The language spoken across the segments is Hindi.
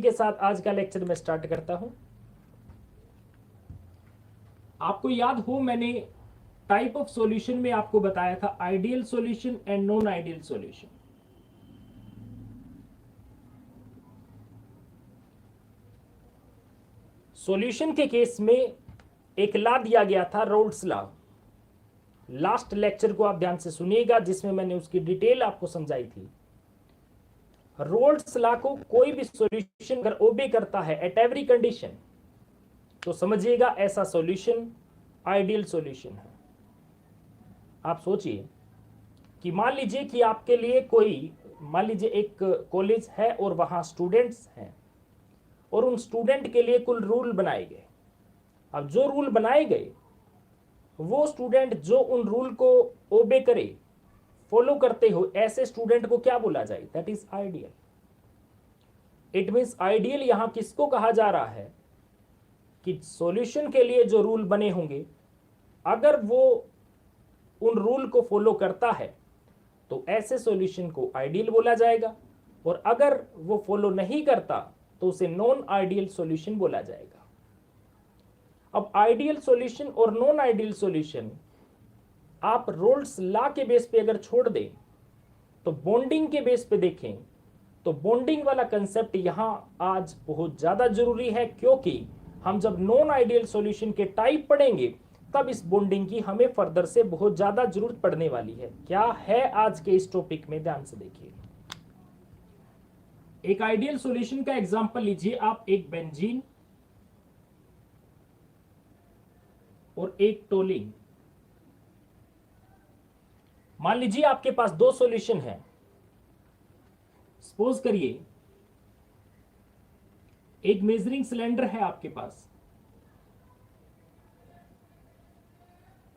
के साथ आज का लेक्चर मैं स्टार्ट करता हूं। आपको याद हो मैंने टाइप ऑफ सॉल्यूशन में आपको बताया था ideal solution and non ideal solution. Solution के केस में एक लॉ दिया गया था, रोल्स लॉ। लास्ट लेक्चर को आप ध्यान से सुनिएगा जिसमें मैंने उसकी डिटेल आपको समझाई थी। रोल्स लॉ को कोई भी सॉल्यूशन अगर ओबे करता है एट एवरी कंडीशन तो समझिएगा ऐसा सॉल्यूशन आइडियल सॉल्यूशन है। आप सोचिए कि मान लीजिए कि आपके लिए मान लीजिए एक कॉलेज है और वहां स्टूडेंट्स हैं और उन स्टूडेंट के लिए कुल रूल बनाए गए। अब जो रूल बनाए गए वो स्टूडेंट जो उन रूल को ओबे करे, फॉलो करते हो, ऐसे स्टूडेंट को क्या बोला जाए? That is ideal. It means ideal यहां किसको कहा जा रहा है कि सॉल्यूशन के लिए जो रूल बने होंगे अगर वो उन रूल को फॉलो करता है तो ऐसे सॉल्यूशन को आइडियल बोला जाएगा, और अगर वो फॉलो नहीं करता तो उसे नॉन आइडियल सॉल्यूशन बोला जाएगा। अब आइडियल सॉल्यूशन और नॉन आइडियल सॉल्यूशन आप रोल्स लॉ के बेस पे अगर छोड़ दें तो बॉन्डिंग के बेस पे देखें तो बॉन्डिंग वाला कंसेप्ट यहां आज बहुत ज्यादा जरूरी है, क्योंकि हम जब नॉन आइडियल सॉल्यूशन के टाइप पढ़ेंगे तब इस बॉन्डिंग की हमें फर्दर से बहुत ज्यादा जरूरत पड़ने वाली है। क्या है आज के इस टॉपिक में, ध्यान से देखिए। एक आइडियल सॉल्यूशन का एग्जांपल लीजिए आप, एक बेंजीन और एक टोलिन। मान लीजिए आपके पास दो सॉल्यूशन है। सपोज करिए एक मेजरिंग सिलेंडर है आपके पास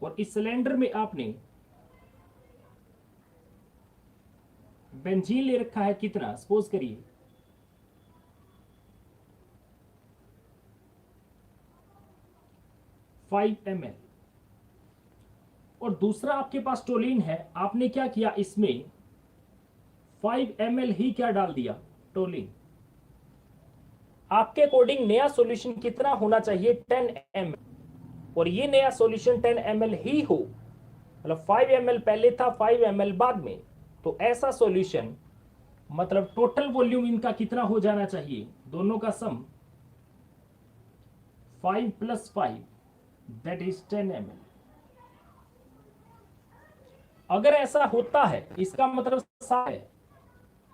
और इस सिलेंडर में आपने बेंजीन ले रखा है। कितना? सपोज करिए 5 ml, और दूसरा आपके पास टोलिन है। आपने क्या किया, इसमें 5 ml ही क्या डाल दिया? टोलिन। आपके अकॉर्डिंग नया सॉल्यूशन कितना होना चाहिए? 10 ml, और ये नया सॉल्यूशन 10 ml ही हो, मतलब 5 ml पहले था, 5 ml बाद में, तो ऐसा सॉल्यूशन मतलब टोटल वॉल्यूम इनका कितना हो जाना चाहिए? दोनों का सम 5 + 5 दैट इज 10 ml। अगर ऐसा होता है इसका मतलब साफ है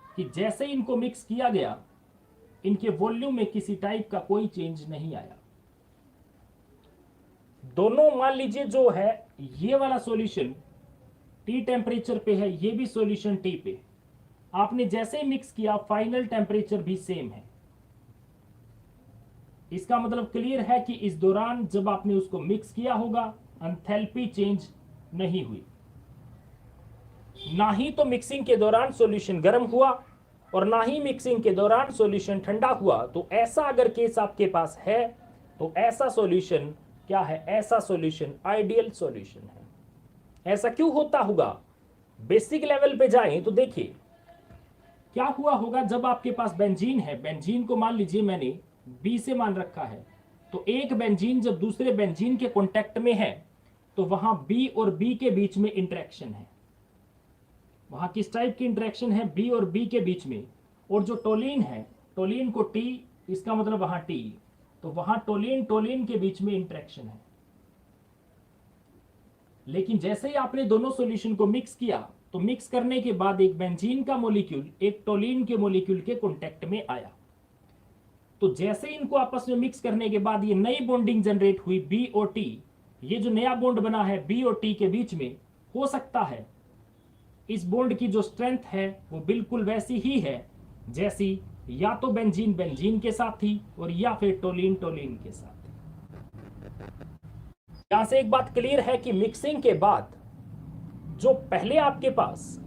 कि जैसे इनको मिक्स किया गया इनके वॉल्यूम में किसी टाइप का कोई चेंज नहीं आया। दोनों मान लीजिए जो है ये वाला सॉल्यूशन टी टेम्परेचर पे है, ये भी सॉल्यूशन टी पे। आपने जैसे ही मिक्स किया फाइनल टेम्परेचर भी सेम है। इसका मतलब क्लियर है कि इस दौरान जब आपने उसको मिक्स किया होगा एंथैल्पी चेंज नहीं हुई। ना ही तो मिक्सिंग के दौरान सॉल्यूशन गर्म हुआ और ना ही मिक्सिंग के दौरान सॉल्यूशन ठंडा हुआ। तो ऐसा अगर केस आपके पास है तो ऐसा सॉल्यूशन क्या है? ऐसा सॉल्यूशन आइडियल सॉल्यूशन है। ऐसा क्यों होता होगा? बेसिक लेवल पे जाएं तो देखिए क्या हुआ होगा। जब आपके पास बेंजीन है, बेंजीन को मान लीजिए मैंने बी से मान रखा है, तो एक बेंजीन जब दूसरे बेंजीन के कांटेक्ट में है तो वहां बी और बी के बीच में इंटरेक्शन है। वहां किस टाइप की इंटरेक्शन है? बी और बी के बीच में। और जो टोलिन है, टोलिन को टी, इसका मतलब वहां टी, तो वहां टोलिन टोलिन के बीच में इंटरेक्शन है। लेकिन जैसे ही आपने दोनों सॉल्यूशन को मिक्स किया तो मिक्स करने के बाद एक बेंजीन का मॉलिक्यूल एक टोलिन के मॉलिक्यूल के कांटेक्ट में आया। तो जैसे इनको आपस में मिक्स करने के बाद ये नई बॉन्डिंग जनरेट हुई बी और टी। ये जो नया बॉन्ड बना है बी और टी के बीच में, हो सकता है इस बॉन्ड की जो स्ट्रेंथ है वो बिल्कुल वैसी ही है जैसी या तो बेंजीन बेंजीन के साथ थी और या फिर टोलिन टोलिन के साथ। यहां से एक बात क्लियर है कि मिक्सिंग के बाद जो पहले आपके पास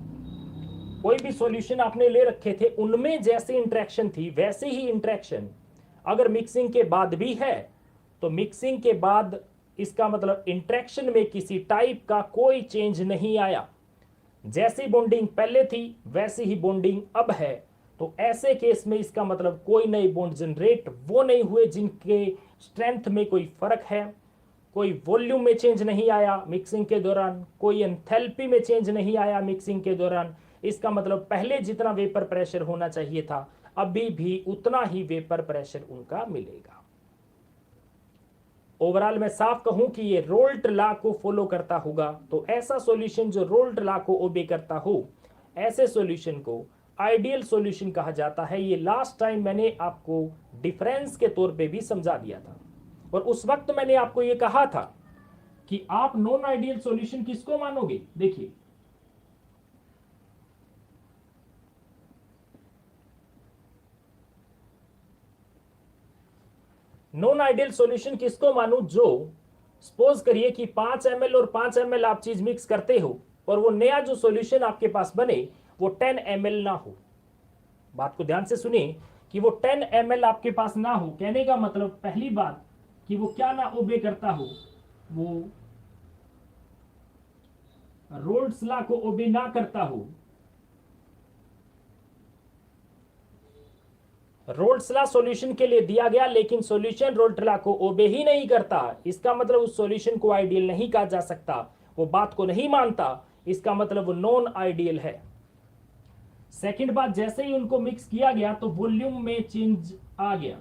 कोई भी सॉल्यूशन आपने ले रखे थे उनमें जैसी इंटरेक्शन थी वैसे ही इंटरेक्शन अगर मिक्सिंग के बाद भी है तो मिक्सिंग के बाद इसका मतलब इंटरेक्शन में किसी टाइप का कोई चेंज नहीं आया। जैसी बॉन्डिंग पहले थी वैसी ही बॉन्डिंग अब है। तो ऐसे केस में इसका मतलब कोई नए बॉन्ड जनरेट वो नहीं हुए जिनके स्ट्रेंथ में कोई फर्क है, कोई वॉल्यूम में चेंज नहीं आया मिक्सिंग के दौरान, कोई एंथैल्पी में चेंज नहीं आया मिक्सिंग के दौरान। इसका मतलब पहले जितना वेपर प्रेशर होना चाहिए था अभी भी उतना ही वेपर प्रेशर उनका मिलेगा। ओवरऑल मैं साफ कहूं कि ये रोल्ट लॉ को फॉलो करता होगा, तो ऐसा सॉल्यूशन जो रोल्ट लॉ को ओबे करता हो ऐसे सॉल्यूशन को आइडियल सॉल्यूशन कहा जाता है। ये लास्ट टाइम मैंने आपको डिफरेंस के तौर पे भी समझा दिया था, और उस वक्त मैंने आपको ये कहा था कि आप नॉन आइडियल सॉल्यूशन किसको मानोगे। देखिए नॉन आइडियल सॉल्यूशन किसको मानूं, जो सपोज करिए कि 5 ml और 5 ml आप चीज मिक्स करते हो और वो नया जो सॉल्यूशन आपके पास बने वो 10 ml ना हो। बात को ध्यान से सुनिए कि वो 10 ml आपके पास ना हो, कहने का मतलब पहली बात कि वो क्या ना ओबे करता हो, वो रोल्ड्स लॉ को ओबे ना करता हो। रोल्ड्स लॉ सॉल्यूशन के लिए दिया गया लेकिन सॉल्यूशन रोल्ड्स लॉ को ओबे ही नहीं करता, इसका मतलब उस सॉल्यूशन को आइडियल नहीं कहा जा सकता। वो बात को नहीं मानता, इसका मतलब वो नॉन आइडियल है। सेकंड बात, जैसे ही उनको मिक्स किया गया तो वॉल्यूम में चेंज आ गया,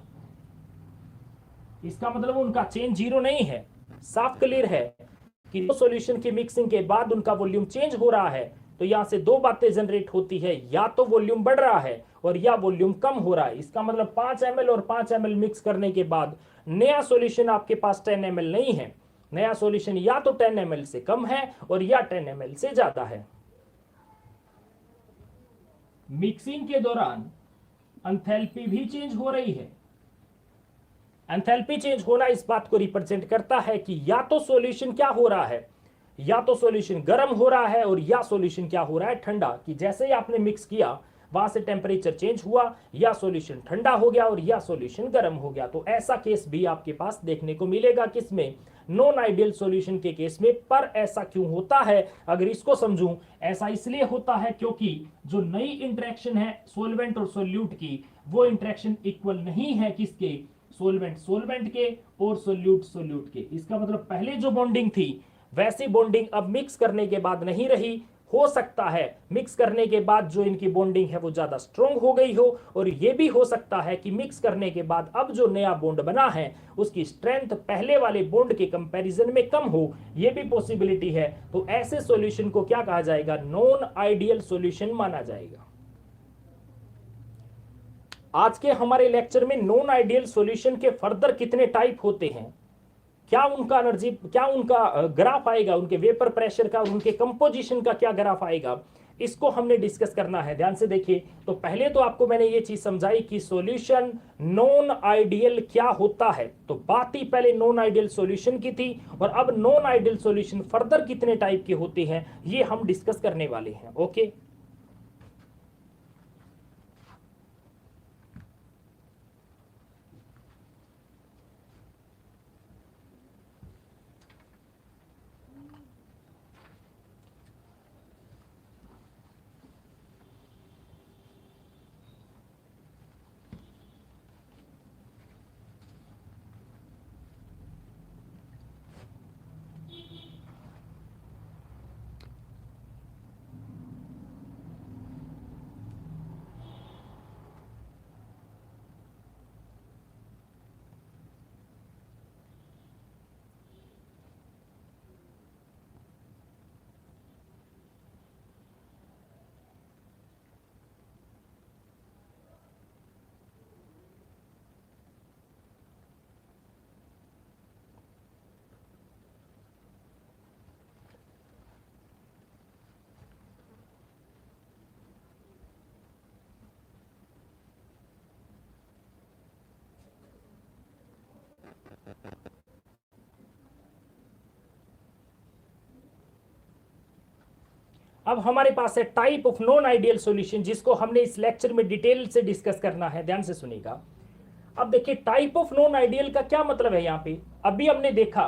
इसका मतलब उनका चेंज जीरो नहीं है। साफ क्लियर है कि दो सॉल्यूशन की मिक्सिंग के बाद उनका वॉल्यूम चेंज हो रहा है, तो यहां से दो बातें जनरेट होती है, या तो वॉल्यूम बढ़ रहा है और या वॉल्यूम कम हो रहा है। इसका मतलब 5 ml और 5 ml मिक्स करने के बाद नया सॉल्यूशन आपके पास 10 ml नहीं है, नया सॉल्यूशन या तो 10 ml से कम है और या 10 ml से ज्यादा है। मिक्सिंग के दौरान एंथैल्पी भी चेंज हो रही है। एंथैल्पी चेंज होना इस बात को रिप्रेजेंट करता है कि या तो सॉल्यूशन क्या हो रहा है, या तो सॉल्यूशन गर्म हो रहा है और या सॉल्यूशन क्या हो रहा है ठंडा, कि जैसे ही आपने मिक्स किया वहां से टेम्परेचर चेंज हुआ, या सॉल्यूशन ठंडा हो गया और या सॉल्यूशन गर्म हो गया। तो ऐसा केस भी आपके पास देखने को मिलेगा किसमें, नॉन आइडियल सॉल्यूशन के केस में। पर ऐसा क्यों होता है, अगर इसको समझूं, ऐसा इसलिए होता है क्योंकि जो नई इंटरेक्शन है सोलवेंट और सोल्यूट की, वो इंटरेक्शन इक्वल नहीं है किसके, सोलवेंट सोलवेंट के और सोल्यूट सोल्यूट के। इसका मतलब पहले जो बॉन्डिंग थी वैसी बॉन्डिंग अब मिक्स करने के बाद नहीं रही। हो सकता है मिक्स करने के बाद जो इनकी बॉन्डिंग है वो ज्यादा स्ट्रॉन्ग हो गई हो, और ये भी हो सकता है कि मिक्स करने के बाद अब जो नया बॉन्ड बना है उसकी स्ट्रेंथ पहले वाले बॉन्ड के कंपैरिजन में कम हो, ये भी पॉसिबिलिटी है। तो ऐसे सॉल्यूशन को क्या कहा जाएगा, नॉन आइडियल सॉल्यूशन माना जाएगा। आज के हमारे लेक्चर में नॉन आइडियल सॉल्यूशन के फर्दर कितने टाइप होते हैं, क्या उनका एनर्जी, क्या उनका ग्राफ आएगा, उनके वेपर प्रेशर का, उनके कंपोजिशन का क्या ग्राफ आएगा, इसको हमने डिस्कस करना है। ध्यान से देखिए, तो पहले तो आपको मैंने ये चीज समझाई कि सॉल्यूशन नॉन आइडियल क्या होता है, तो बात ही पहले नॉन आइडियल सॉल्यूशन की थी, और अब नॉन आइडियल सॉल्यूशन फर्दर कितने टाइप के होते हैं ये हम डिस्कस करने वाले हैं। ओके, अब हमारे पास है type of non ideal solution, जिसको हमने इस लेक्चर में डिटेल से डिस्कस करना है। ध्यान से सुनिएगा। अब देखिए टाइप ऑफ नॉन आइडियल का क्या मतलब है। यहां पे अभी हमने देखा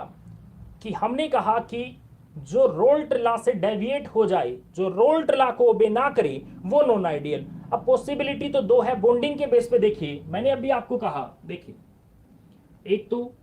कि हमने कहा कि जो रोल्ट लॉ से डेविएट हो जाए, जो रोल्ट लॉ को ओबे ना करे, वो नॉन आइडियल। अब पॉसिबिलिटी तो दो है, बॉन्डिंग के बेस पे देखिए, मैंने अभी आपको कहा, देखिए एक तो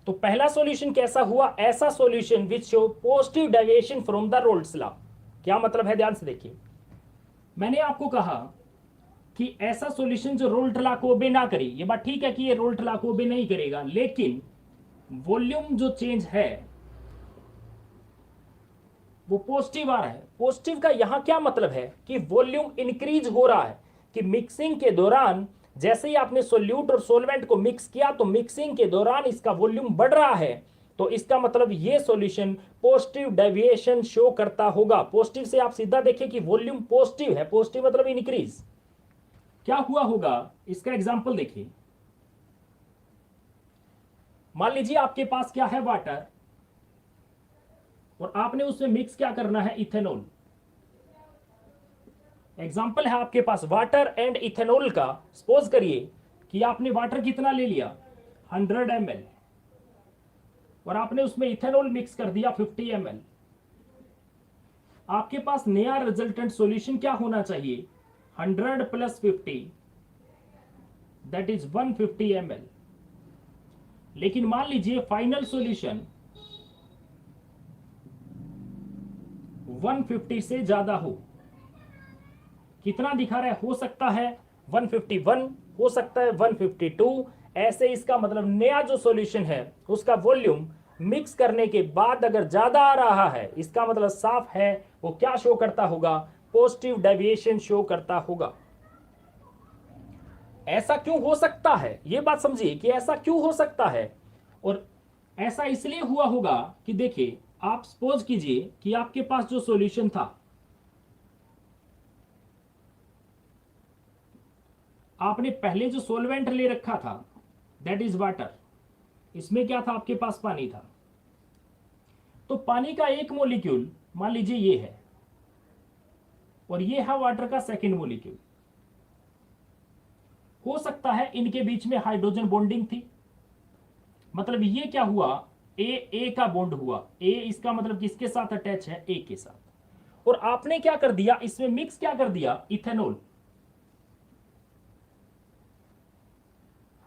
तो पहला सॉल्यूशन कैसा हुआ, ऐसा solution which show positive deviation from the roles law. क्या मतलब है, ध्यान से देखिए, मैंने आपको कहा कि ऐसा सॉल्यूशन जो रोल्ट लॉ को ओबे ना करे, ये बात ठीक है कि ये रोल्ट लॉ को ओबे नहीं करेगा, लेकिन वॉल्यूम जो चेंज है वो पॉजिटिव आ रहा है। पॉजिटिव का यहां क्या मतलब है कि वॉल्यूम इंक्रीज हो रहा है, कि मिक्सिंग के दौरान जैसे ही आपने सोल्यूट और सोलवेंट को मिक्स किया तो मिक्सिंग के दौरान इसका वॉल्यूम बढ़ रहा है, तो इसका मतलब ये सॉल्यूशन पॉजिटिव डेविएशन शो करता होगा। पॉजिटिव से आप सीधा देखिए कि वॉल्यूम पॉजिटिव है, पॉजिटिव मतलब इंक्रीज। क्या हुआ होगा, इसका एग्जांपल देखिए, मान लीजिए आपके पास क्या है, वाटर, और आपने उसमें मिक्स क्या करना है, इथेनॉल। एग्जाम्पल है आपके पास वाटर एंड इथेनॉल का। सपोज करिए कि आपने वाटर कितना ले लिया, 100 ml, और आपने उसमें इथेनॉल मिक्स कर दिया 50 ml। आपके पास नया रिजल्टेंट सॉल्यूशन क्या होना चाहिए, 100 + 50 दैट इज 150 ml। लेकिन मान लीजिए फाइनल सॉल्यूशन 150 से ज्यादा हो। कितना दिखा रहा है, हो सकता है 151, हो सकता है 152, ऐसे। इसका मतलब नया जो सॉल्यूशन है उसका वॉल्यूम मिक्स करने के बाद अगर ज्यादा आ रहा है, इसका मतलब साफ है वो क्या शो करता होगा, पॉजिटिव डेविएशन शो करता होगा। ऐसा क्यों हो सकता है, यह बात समझिए कि ऐसा क्यों हो सकता है। और ऐसा इसलिए हुआ होगा कि देखिए, आप सपोज कीजिए कि आपके पास जो सॉल्यूशन था, आपने पहले जो सोलवेंट ले रखा था दैट इज वाटर, इसमें क्या था, आपके पास पानी था। तो पानी का एक मोलिक्यूल मान लीजिए ये है, और ये है वाटर का सेकंड मोलिक्यूल। हो सकता है इनके बीच में हाइड्रोजन बॉन्डिंग थी, मतलब ये क्या हुआ, ए का बॉन्ड हुआ। ए इसका मतलब किसके साथ अटैच है, ए के साथ। और आपने क्या कर दिया, इसमें मिक्स क्या कर दिया, इथेनॉल।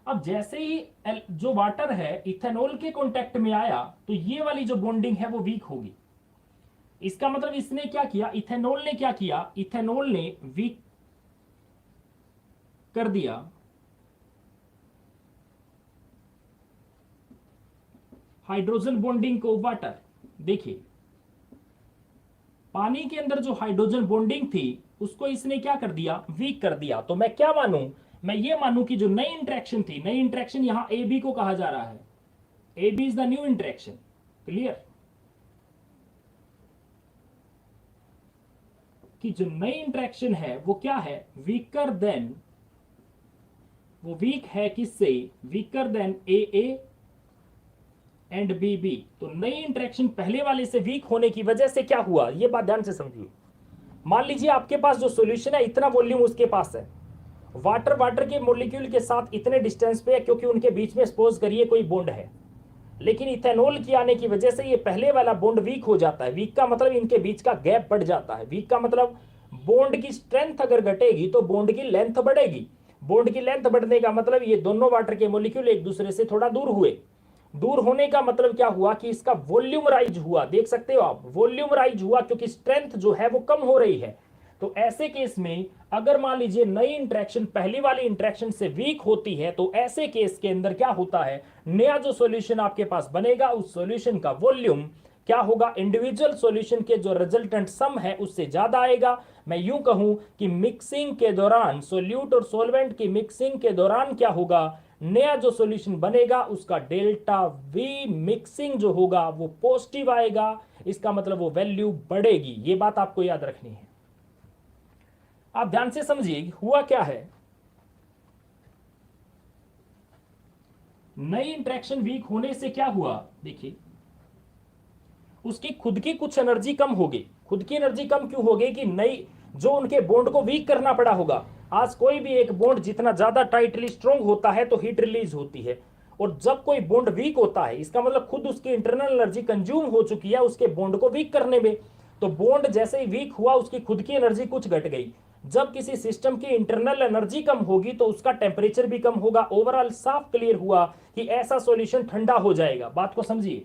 अब जैसे ही जो वाटर है इथेनॉल के कांटेक्ट में आया तो ये वाली जो बॉन्डिंग है वो वीक होगी। इसका मतलब इसने क्या किया, इथेनॉल ने क्या किया, इथेनॉल ने वीक कर दिया हाइड्रोजन बॉन्डिंग को वाटर। देखिए, पानी के अंदर जो हाइड्रोजन बॉन्डिंग थी उसको इसने क्या कर दिया, वीक कर दिया। तो मैं क्या मानूं, मैं ये मानूं कि जो नई इंटरेक्शन थी, नई इंटरेक्शन यहां ए बी को कहा जा रहा है, A B is the new interaction. Clear, कि जो नई इंटरेक्शन है वो क्या है, वीकर देन, वो वीक है किससे, weaker than A and B B. तो नई इंटरेक्शन पहले वाले से वीक होने की वजह से क्या हुआ, ये बात ध्यान से समझिए। मान लीजिए आपके पास जो सॉल्यूशन है, इतना वॉल्यूम उसके पास है, वाटर के मॉलिक्यूल के साथ इतने डिस्टेंस पे है, क्योंकि उनके बीच में सपोज करिए कोई बॉन्ड है, लेकिन इथेनॉल की आने की वजह से ये पहले वाला बॉन्ड वीक हो जाता है। वीक का मतलब इनके बीच का गैप बढ़ जाता है। वीक का मतलब बॉन्ड की स्ट्रेंथ अगर घटेगी तो बॉन्ड की लेंथ बढ़ेगी। बॉन्ड की लेंथ बढ़ने का मतलब ये दोनों वाटर के मॉलिक्यूल एक दूसरे से थोड़ा दूर हुए। दूर होने का मतलब क्या हुआ कि इसका वॉल्यूम राइज हुआ। देख सकते हो आप, वॉल्यूम राइज हुआ क्योंकि स्ट्रेंथ जो है वो कम हो रही है। तो ऐसे केस में अगर मान लीजिए नई इंटरेक्शन पहली वाली इंटरेक्शन से वीक होती है, तो ऐसे केस के अंदर क्या होता है, नया जो सॉल्यूशन आपके पास बनेगा उस सॉल्यूशन का वॉल्यूम क्या होगा, इंडिविजुअल सॉल्यूशन के जो रिजल्टेंट सम है उससे ज्यादा आएगा। मैं यूं कहूं कि मिक्सिंग के दौरान, सोल्यूट और सोलवेंट की मिक्सिंग के दौरान क्या होगा, नया जो सॉल्यूशन बनेगा उसका डेल्टा वी मिक्सिंग जो होगा वो पॉजिटिव आएगा। इसका मतलब वो वैल्यू बढ़ेगी। ये बात आपको याद रखनी है। आप ध्यान से समझिए हुआ क्या है, नई इंटरेक्शन वीक होने से क्या हुआ, देखिए उसकी खुद की कुछ एनर्जी कम होगी। खुद की एनर्जी कम क्यों होगी कि नई जो उनके बॉन्ड को वीक करना पड़ा होगा। आज कोई भी एक बॉन्ड जितना ज्यादा टाइटली स्ट्रांग होता है तो हीट रिलीज होती है, और जब कोई बॉन्ड वीक होता है इसका मतलब खुद उसकी इंटरनल एनर्जी कंज्यूम हो चुकी है उसके बॉन्ड को वीक करने में। तो बॉन्ड जैसे ही वीक हुआ उसकी खुद की एनर्जी कुछ घट गई। जब किसी सिस्टम की इंटरनल एनर्जी कम होगी तो उसका टेम्परेचर भी कम होगा। ओवरऑल साफ क्लियर हुआ कि ऐसा सॉल्यूशन ठंडा हो जाएगा। बात को समझिए।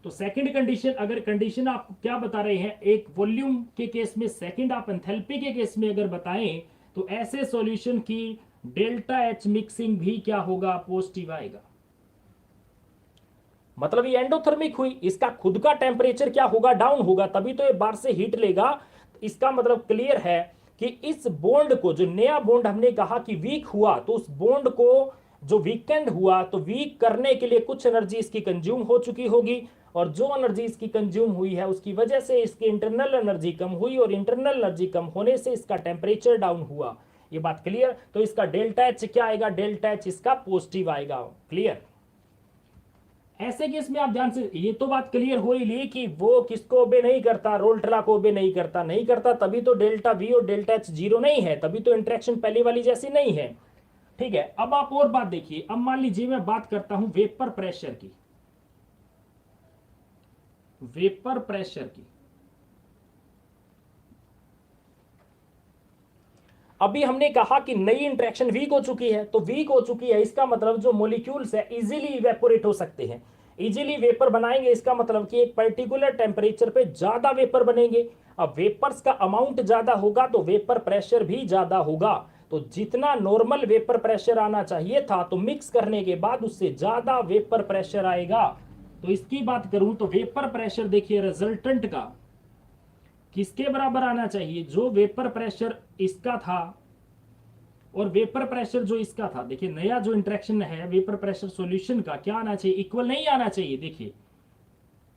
तो सेकंड कंडीशन, अगर कंडीशन आप क्या बता रहे हैं एक वॉल्यूम के केस में, सेकंड आप एंथैल्पी के केस में अगर बताएं तो ऐसे सॉल्यूशन की डेल्टा एच मिक्सिंग भी क्या होगा, पॉजिटिव आएगा। मतलब ये एंडोथर्मिक हुई, इसका खुद का टेम्परेचर क्या होगा, डाउन होगा, तभी तो ये बाहर से हीट लेगा। इसका मतलब क्लियर है कि इस बॉन्ड को, जो नया बॉन्ड हमने कहा कि वीक हुआ, तो उस बॉन्ड को जो वीकेंड हुआ तो वीक करने के लिए कुछ एनर्जी इसकी कंज्यूम हो चुकी होगी, और जो एनर्जी इसकी कंज्यूम हुई है उसकी वजह से इसकी इंटरनल एनर्जी कम हुई, और इंटरनल एनर्जी कम होने से इसका टेम्परेचर डाउन हुआ। ये बात क्लियर। तो इसका डेल्टा एच क्या आएगा, डेल्टा एच इसका पॉजिटिव आएगा। क्लियर। ऐसे केस में आप ध्यान से, ये तो बात क्लियर हो ही ली कि वो किसको ओबे नहीं करता, रोल्टला को ओबे नहीं करता, नहीं करता तभी तो डेल्टा वी और डेल्टा एच जीरो नहीं है, तभी तो इंटरेक्शन पहले वाली जैसी नहीं है। ठीक है, अब आप और बात देखिए। अब मान लीजिए मैं बात करता हूं वेपर प्रेशर की, वेपर प्रेशर की। अभी हमने कहा कि नई इंटरेक्शन वीक हो चुकी है, तो वीक हो चुकी है इसका मतलब जो मॉलिक्यूल्स है इजीली इवेपोरेट हो सकते हैं, इजीली वेपर बनाएंगे। इसका मतलब कि एक पर्टिकुलर टेम्परेचर पे ज्यादा वेपर बनेंगे। अब वेपर्स का अमाउंट ज्यादा होगा तो वेपर प्रेशर भी ज्यादा होगा। तो जितना नॉर्मल वेपर प्रेशर आना चाहिए था तो मिक्स करने के बाद उससे ज्यादा वेपर प्रेशर आएगा। तो इसकी बात करूं तो वेपर प्रेशर देखिए रिजल्टेंट का किसके बराबर आना चाहिए, जो वेपर प्रेशर इसका था और वेपर प्रेशर जो इसका था। देखिए नया जो इंटरेक्शन है वेपर प्रेशर सॉल्यूशन का क्या आना चाहिए, इक्वल नहीं आना चाहिए। देखिए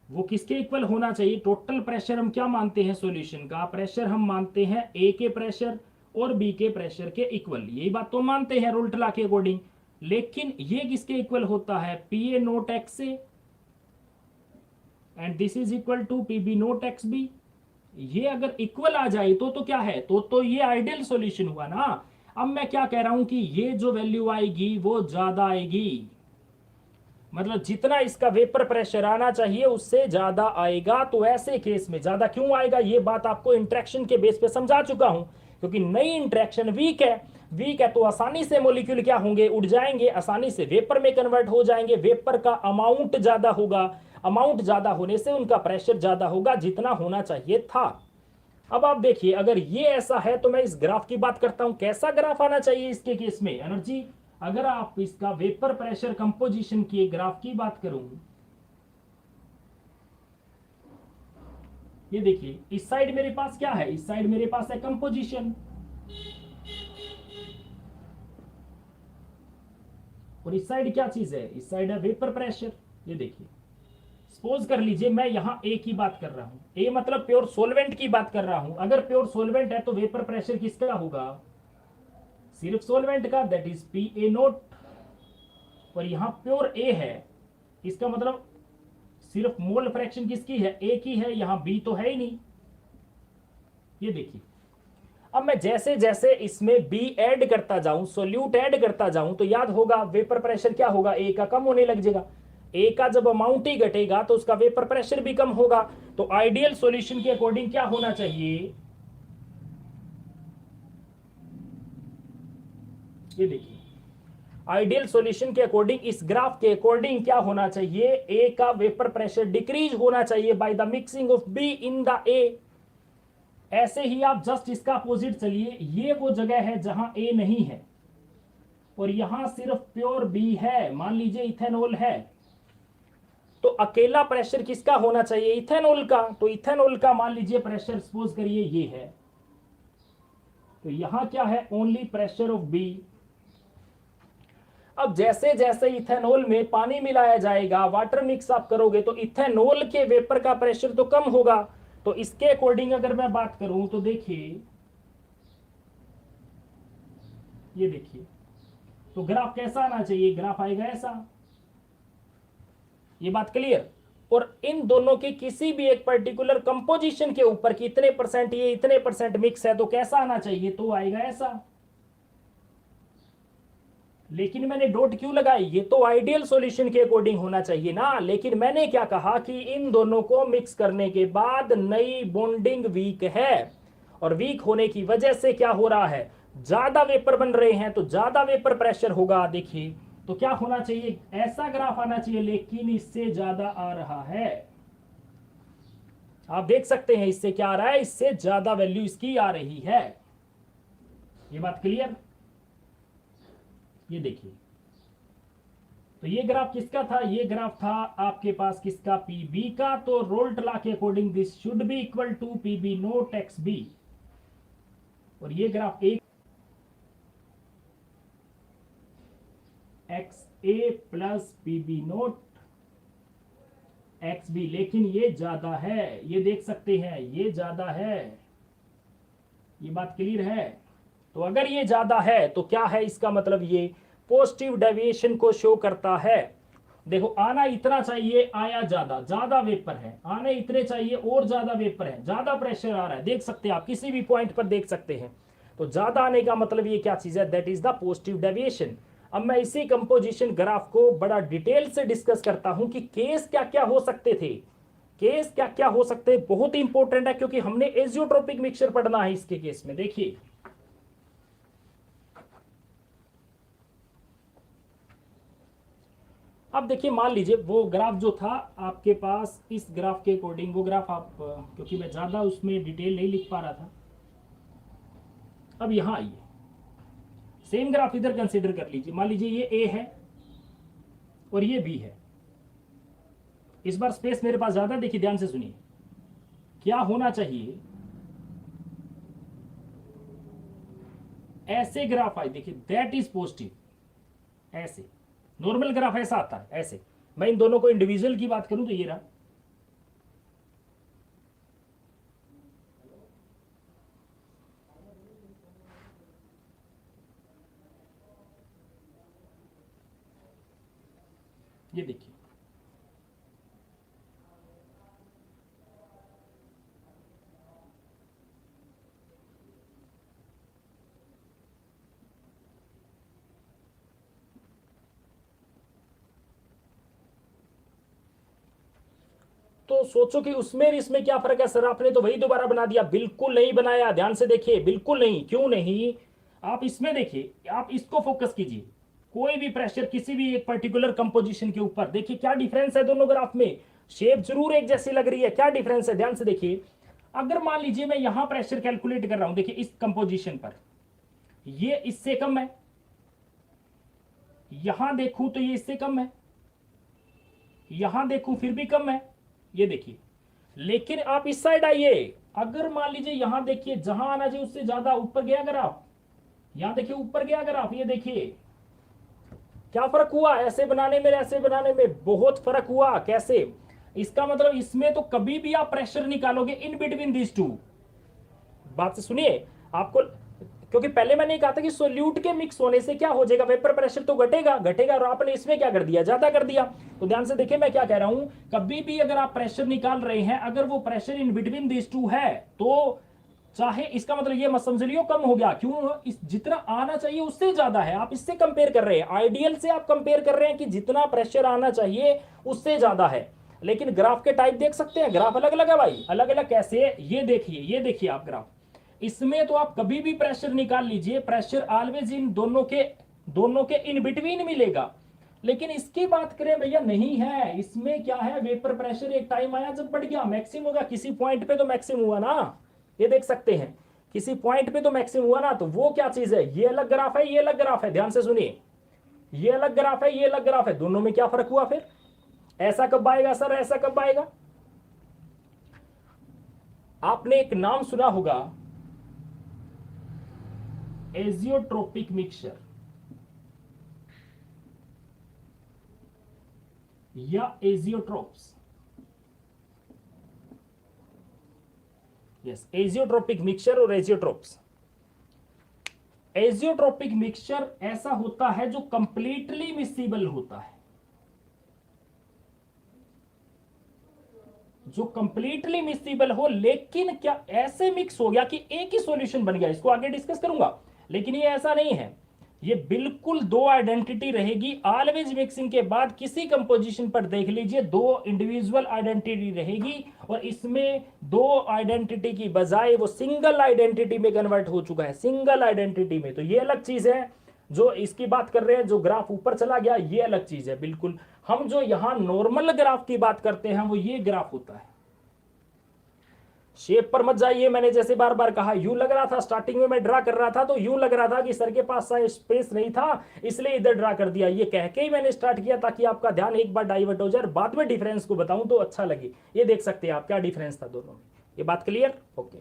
वो किसके इक्वल होना चाहिए, टोटल प्रेशर हम क्या मानते हैं सॉल्यूशन का, प्रेशर हम मानते हैं ए के प्रेशर और बी के प्रेशर के इक्वल, यही बात तो मानते हैं रोल्टला के अकॉर्डिंग। लेकिन ये किसके इक्वल होता है, P A naught x A and this is equal to P B naught x B. ये अगर इक्वल आ जाए तो क्या है, तो ये आइडियल सॉल्यूशन हुआ ना। अब मैं क्या कह रहा हूं कि ये जो वैल्यू आएगी वो ज्यादा आएगी, मतलब जितना इसका वेपर प्रेशर आना चाहिए उससे ज्यादा आएगा। तो ऐसे केस में ज्यादा क्यों आएगा, ये बात आपको इंटरेक्शन के बेस पे समझा चुका हूं। क्योंकि नई इंटरेक्शन वीक है, वीक है तो आसानी से मॉलिक्यूल क्या होंगे, उड़ जाएंगे, आसानी से वेपर में कन्वर्ट हो जाएंगे। वेपर का अमाउंट ज्यादा होगा, अमाउंट ज्यादा होने से उनका प्रेशर ज्यादा होगा जितना होना चाहिए था। अब आप देखिए अगर ये ऐसा है तो मैं इस ग्राफ की बात करता हूं, कैसा ग्राफ आना चाहिए इसके केस में एनर्जी। अगर आप इसका वेपर प्रेशर कंपोजिशन की ग्राफ की बात करूं, ये देखिए इस साइड मेरे पास क्या है, इस साइड मेरे पास है कंपोजिशन, और इस साइड क्या चीज है, इस साइड है वेपर प्रेशर। ये देखिए सपोज कर लीजिए मैं यहां ए की बात कर रहा हूं, ए मतलब प्योर सोलवेंट की बात कर रहा हूं। अगर प्योर सोलवेंट है तो वेपर प्रेशर किसका होगा, सिर्फ सोलवेंट का, that is P A note. और यहां प्योर ए है, इसका मतलब सिर्फ मोल फ्रैक्शन किसकी है, ए की है, यहां बी तो है ही नहीं। ये देखिए अब मैं जैसे जैसे इसमें बी ऐड करता जाऊं, सोल्यूट ऐड करता जाऊं, तो याद होगा वेपर प्रेशर क्या होगा, ए का कम होने लग जाएगा। ए का जब अमाउंट ही घटेगा तो उसका वेपर प्रेशर भी कम होगा। तो आइडियल सॉल्यूशन के अकॉर्डिंग क्या होना चाहिए, ये देखिए आइडियल सॉल्यूशन के अकॉर्डिंग, इस ग्राफ के अकॉर्डिंग क्या होना चाहिए, ए का वेपर प्रेशर डिक्रीज होना चाहिए by the mixing of be in the ए। ऐसे ही आप जस्ट इसका अपोजिट चलिए, ये वो जगह है जहां ए नहीं है और यहां सिर्फ प्योर बी है, मान लीजिए इथेनॉल है, तो अकेला प्रेशर किसका होना चाहिए, इथेनॉल का। तो इथेनॉल का मान लीजिए प्रेशर सपोज करिए ये है, तो यहां क्या है, ओनली प्रेशर ऑफ बी। अब जैसे जैसे इथेनॉल में पानी मिलाया जाएगा, वाटर मिक्स आप करोगे, तो इथेनॉल के वेपर का प्रेशर तो कम होगा। तो इसके अकॉर्डिंग अगर मैं बात करूं तो देखिए, ये देखिए तो ग्राफ कैसा आना चाहिए, ग्राफ आएगा ऐसा। ये बात क्लियर। और इन दोनों के किसी भी एक पर्टिकुलर कंपोजिशन के ऊपर कि इतने परसेंट ये इतने परसेंट मिक्स है तो कैसा आना चाहिए, तो आएगा ऐसा। लेकिन मैंने डॉट क्यों लगाई, ये तो आइडियल सॉल्यूशन के अकॉर्डिंग होना चाहिए ना। लेकिन मैंने क्या कहा कि इन दोनों को मिक्स करने के बाद नई बॉन्डिंग वीक है, और वीक होने की वजह से क्या हो रहा है, ज्यादा वेपर बन रहे हैं, तो ज्यादा वेपर प्रेशर होगा। देखिए तो क्या होना चाहिए, ऐसा ग्राफ आना चाहिए, लेकिन इससे ज्यादा आ रहा है। आप देख सकते हैं इससे क्या आ रहा है, इससे ज्यादा वैल्यू इसकी आ रही है। ये बात क्लियर। ये देखिए, तो ये ग्राफ किसका था, ये ग्राफ था आपके पास किसका, पीबी का। तो रोल्ट लॉ के according this should be equal to PB naught x B, और ये ग्राफ एक x A plus PB naught x B. लेकिन ये ज्यादा है, ये देख सकते हैं ये ज्यादा है। ये बात क्लियर है। तो अगर ये ज्यादा है तो क्या है इसका मतलब, ये पॉजिटिव डेविएशन को शो करता है। देखो आना इतना चाहिए, आया ज्यादा, ज्यादा वेपर है, आने इतने चाहिए और ज्यादा वेपर है, ज्यादा प्रेशर आ रहा है। देख सकते हैं आप किसी भी पॉइंट पर देख सकते हैं। तो ज्यादा आने का मतलब ये क्या चीज है, that is the positive deviation. अब मैं इसी कंपोजिशन ग्राफ को बड़ा डिटेल से डिस्कस करता हूं कि केस क्या क्या हो सकते थे, केस क्या क्या हो सकते हैं। बहुत इंपॉर्टेंट है क्योंकि हमने एजियोट्रोपिक मिक्सचर पढ़ना है इसके केस में। देखिए अब देखिए, मान लीजिए वो ग्राफ जो था आपके पास, इस ग्राफ के अकॉर्डिंग वो ग्राफ आप, क्योंकि मैं ज्यादा उसमें डिटेल नहीं लिख पा रहा था। अब यहां आइए, सेम ग्राफ इधर कंसीडर कर लीजिए। मान लीजिए ये ए है और ये बी है। इस बार स्पेस मेरे पास ज्यादा, देखिए ध्यान से सुनिए क्या होना चाहिए। ऐसे ग्राफ आए, देखिए दैट इज पॉजिटिव, ऐसे नॉर्मल ग्राफ ऐसा आता है ऐसे। मैं इन दोनों को इंडिविजुअल की बात करूं तो ये रहा, ये देखिए तो सोचो कि उसमें और इसमें क्या फर्क है। सर आपने तो वही दोबारा बना दिया, बिल्कुल नहीं बनाया। ध्यान से देखिए, बिल्कुल नहीं। क्यों नहीं, आप इसमें देखिए, आप इसको फोकस कीजिए। कोई भी प्रेशर किसी भी एक पर्टिकुलर कंपोजिशन के ऊपर, देखिए क्या डिफरेंस है दोनों ग्राफ में। शेप जरूर एक जैसी लग रही है, क्या डिफरेंस है ध्यान से देखिए। अगर मान लीजिए मैं यहां प्रेशर कैलकुलेट कर रहा हूं, देखिए इस कंपोजिशन पर ये इससे कम है, यहां देखूं तो ये इससे कम है, यहां देखूं फिर भी कम है, ये देखिए। लेकिन आप इस साइड आइए, अगर मान लीजिए यहां देखिए, जहां आना चाहिए उससे ज्यादा ऊपर गया ग्राफ, यहां देखिए ऊपर गया ग्राफ, ये देखिए क्या फर्क हुआ। ऐसे बनाने में ऐसे बनाने में बहुत फर्क हुआ। कैसे, इसका मतलब इसमें तो कभी भी आप प्रेशर निकालोगे इन बिटवीन दीज टू। बात से सुनिए आपको, क्योंकि पहले मैंने कहा था कि सोल्यूट के मिक्स होने से क्या हो जाएगा, वेपर प्रेशर तो घटेगा घटेगा, और आपने इसमें क्या कर दिया, ज्यादा कर दिया। तो ध्यान से देखिए मैं क्या कह रहा हूं, कभी भी अगर आप प्रेशर निकाल रहे हैं, अगर वो pressure in between this two है, तो चाहे इसका मतलब ये मत समझ लियो कम हो गया, क्यों, इस जितना आना चाहिए उससे ज्यादा है। आप इससे कंपेयर कर रहे हैं, आइडियल से आप कंपेयर कर रहे हैं कि जितना प्रेशर आना चाहिए उससे ज्यादा है। लेकिन ग्राफ के टाइप देख सकते हैं, ग्राफ अलग अलग है भाई, अलग अलग कैसे, ये देखिए आप ग्राफ। इसमें तो आप कभी भी प्रेशर निकाल लीजिए, प्रेशर ऑलवेज इन दोनों के इन बिटवीन मिलेगा। लेकिन इसकी बात करें भैया, नहीं है। इसमें क्या है, वेपर प्रेशर एक टाइम आया जब बढ़ गया, मैक्सिमम होगा, किसी पॉइंट पे तो मैक्सिमम हुआ ना, ये देख सकते हैं किसी पॉइंट पे तो मैक्सिमम हुआ ना। तो वो क्या चीज है, ये अलग ग्राफ है, ये अलग ग्राफ है, ध्यान से सुनिए, ये अलग ग्राफ है, ये अलग ग्राफ है, दोनों में क्या फर्क हुआ फिर। ऐसा कब आएगा सर, ऐसा कब आएगा। आपने एक नाम सुना होगा, एजियोट्रोपिक मिक्सचर या एजियोट्रोप्स। यस, एजियोट्रोपिक मिक्सचर और एजियोट्रोप्स। एजियोट्रोपिक मिक्सचर ऐसा होता है जो कंप्लीटली मिसिबल होता है। जो कंप्लीटली मिक्सिबल हो, लेकिन क्या ऐसे मिक्स हो गया कि एक ही सॉल्यूशन बन गया, इसको आगे डिस्कस करूंगा। लेकिन ये ऐसा नहीं है, ये बिल्कुल दो आइडेंटिटी रहेगी। ऑलवेज मिक्सिंग के बाद किसी कंपोजिशन पर देख लीजिए दो इंडिविजुअल आइडेंटिटी रहेगी, और इसमें दो आइडेंटिटी की बजाय वो सिंगल आइडेंटिटी में कन्वर्ट हो चुका है, सिंगल आइडेंटिटी में। तो ये अलग चीज है जो इसकी बात कर रहे हैं, जो ग्राफ ऊपर चला गया ये अलग चीज है बिल्कुल। हम जो यहां नॉर्मल ग्राफ की बात करते हैं वो ये ग्राफ होता है। शेप पर मत जाइए, मैंने जैसे बार बार कहा, यूं लग रहा था स्टार्टिंग में मैं ड्रा कर रहा था तो यूं लग रहा था कि सर के पास स्पेस नहीं था इसलिए इधर ड्रा कर दिया, ये कह के ही मैंने स्टार्ट किया ताकि आपका ध्यान एक बार डाइवर्ट हो जाए, बाद में डिफरेंस को बताऊं तो अच्छा लगे। ये देख सकते हैं आप क्या डिफरेंस था दोनों में। ये बात क्लियर? ओके।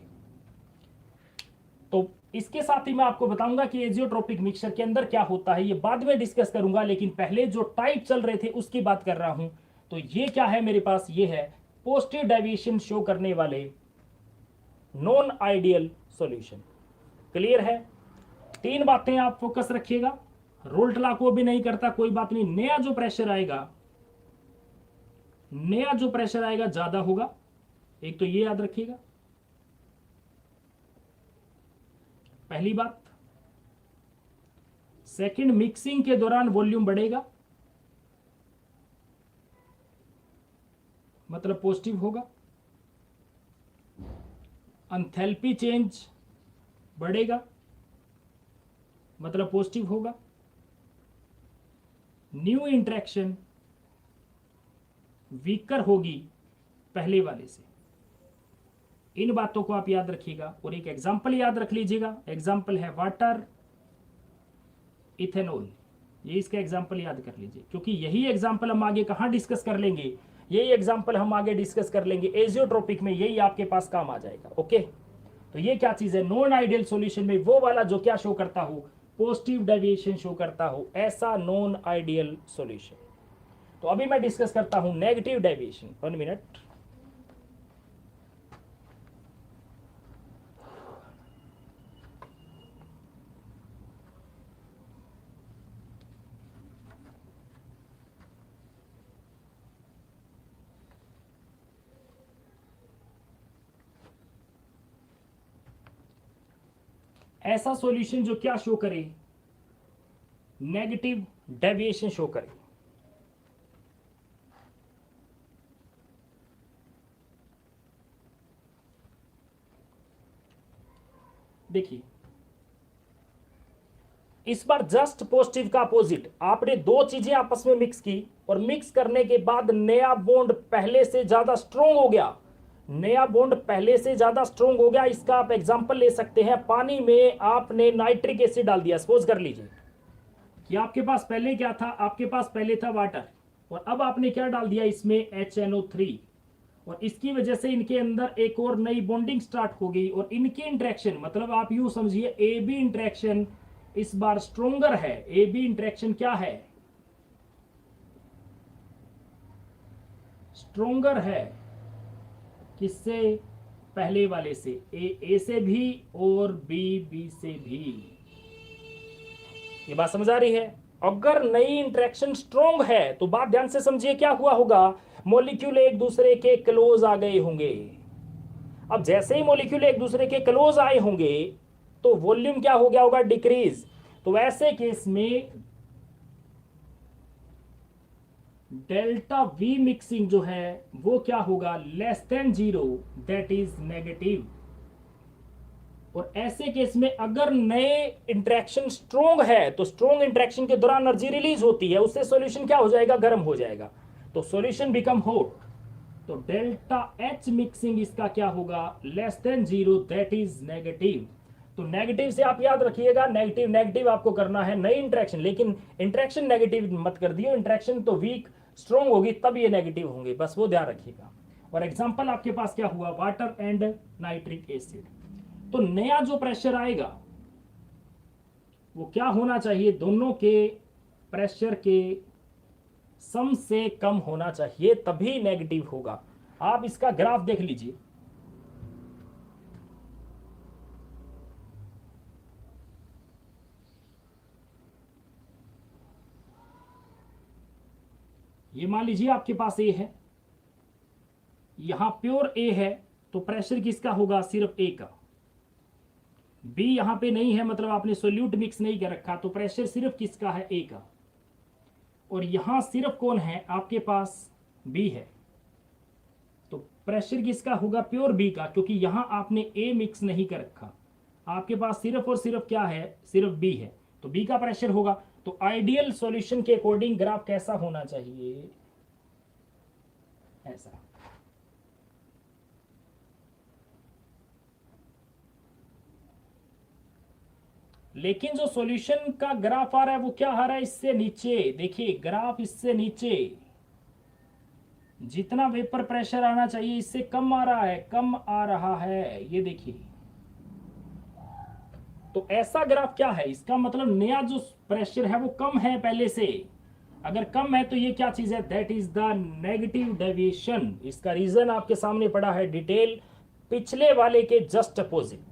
तो इसके साथ ही मैं आपको बताऊंगा कि एजियोट्रोपिक मिक्सचर के अंदर क्या होता है, ये बाद में डिस्कस करूंगा, लेकिन पहले जो टाइप चल रहे थे उसकी बात कर रहा हूं। तो ये क्या है मेरे पास, ये है पॉजिटिव डेविएशन शो करने वाले नॉन आइडियल सॉल्यूशन। क्लियर है? तीन बातें आप फोकस रखिएगा, रोल्ट लॉ को भी नहीं करता कोई बात नहीं। नया जो प्रेशर आएगा ज्यादा होगा, एक तो ये याद रखिएगा, पहली बात। सेकंड, मिक्सिंग के दौरान वॉल्यूम बढ़ेगा, मतलब पॉजिटिव होगा। एंथैल्पी चेंज बढ़ेगा, मतलब पॉजिटिव होगा। न्यू इंटरेक्शन वीकर होगी पहले वाले से। इन बातों को आप याद रखिएगा और एक एग्जांपल याद रख लीजिएगा। एग्जांपल है वाटर इथेनॉल, ये इसका एग्जांपल याद कर लीजिए, क्योंकि यही एग्जांपल हम आगे कहां डिस्कस कर लेंगे, यही एग्जांपल हम आगे डिस्कस कर लेंगे एजियोट्रोपिक में, यही आपके पास काम आ जाएगा। ओके, तो ये क्या चीज है, नॉन आइडियल सॉल्यूशन में वो वाला जो क्या शो करता हो, पॉजिटिव डेविएशन शो करता हो, ऐसा नॉन आइडियल सॉल्यूशन। तो अभी मैं डिस्कस करता हूं नेगेटिव डेविएशन। 1 मिनट। ऐसा सॉल्यूशन जो क्या शो करे, नेगेटिव डेविएशन शो करे। देखिए इस बार जस्ट पॉजिटिव का अपोजिट, आपने दो चीजें आपस में मिक्स की और मिक्स करने के बाद नया बॉन्ड पहले से ज्यादा स्ट्रोंग हो गया, नया बॉन्ड पहले से ज्यादा स्ट्रोंग हो गया। इसका आप एग्जांपल ले सकते हैं, पानी में आपने नाइट्रिक एसिड डाल दिया, सपोज कर लीजिए कि आपके पास पहले क्या था, आपके पास पहले था वाटर और अब आपने क्या डाल दिया इसमें, HNO3, और इसकी वजह से इनके अंदर एक और नई बॉन्डिंग स्टार्ट हो गई और इनकी इंटरेक्शन, मतलब आप यूं समझिए AB इंटरेक्शन इस बार स्ट्रोंगर है। AB इंटरेक्शन क्या है, स्ट्रोंगर है, किससे, पहले वाले से, A से भी और B से भी। ये बात समझ आ रही है? अगर नई इंटरेक्शन स्ट्रोंग है तो बात ध्यान से समझिए क्या हुआ होगा, मॉलिक्यूल एक दूसरे के क्लोज आ गए होंगे। अब जैसे ही मॉलिक्यूल एक दूसरे के क्लोज आए होंगे तो वॉल्यूम क्या हो गया होगा, डिक्रीज। तो ऐसे केस में डेल्टा वी मिक्सिंग जो है वो क्या होगा, less than 0, that is negative. और ऐसे केस में अगर नए इंटरेक्शन स्ट्रोंग है तो स्ट्रोंग इंटरेक्शन के दौरान एनर्जी रिलीज होती है, उससे सॉल्यूशन क्या हो जाएगा, गर्म हो जाएगा, तो सॉल्यूशन बिकम हॉट। तो डेल्टा एच मिक्सिंग इसका क्या होगा, less than 0, that is negative. तो नेगेटिव से आप याद रखिएगा, नेगेटिव नेगेटिव आपको करना है नई इंटरेक्शन, लेकिन इंटरेक्शन नेगेटिव मत कर दियो, इंटरेक्शन तो वीक स्ट्रोंग होगी तब ये नेगेटिव होंगे, बस वो ध्यान रखिएगा। और एग्जांपल आपके पास क्या हुआ, वाटर एंड नाइट्रिक एसिड। तो नया जो प्रेशर आएगा वो क्या होना चाहिए, दोनों के प्रेशर के सम से कम होना चाहिए, तभी नेगेटिव होगा। आप इसका ग्राफ देख लीजिए, ये मान लीजिए आपके पास ये है, यहां प्योर ए है तो प्रेशर किसका होगा, सिर्फ ए का। बी यहां पे नहीं है, मतलब आपने सोल्यूट मिक्स नहीं कर रखा, तो प्रेशर सिर्फ किसका है, ए का। और यहां सिर्फ कौन है आपके पास, बी है, तो प्रेशर किसका होगा, प्योर बी का, क्योंकि यहां आपने ए मिक्स नहीं कर रखा, आपके पास सिर्फ और सिर्फ क्या है, सिर्फ बी है, तो बी का प्रेशर होगा। तो आइडियल सॉल्यूशन के अकॉर्डिंग ग्राफ कैसा होना चाहिए, ऐसा। लेकिन जो सॉल्यूशन का ग्राफ आ रहा है वो क्या आ रहा है, इससे नीचे। देखिए ग्राफ इससे नीचे, जितना वेपर प्रेशर आना चाहिए इससे कम आ रहा है, कम आ रहा है, ये देखिए। तो ऐसा ग्राफ क्या है, इसका मतलब नया जो प्रेशर है वो कम है पहले से। अगर कम है तो ये क्या चीज है, that is the negative deviation. इसका रीजन आपके सामने पड़ा है डिटेल, पिछले वाले के जस्ट अपोजिट।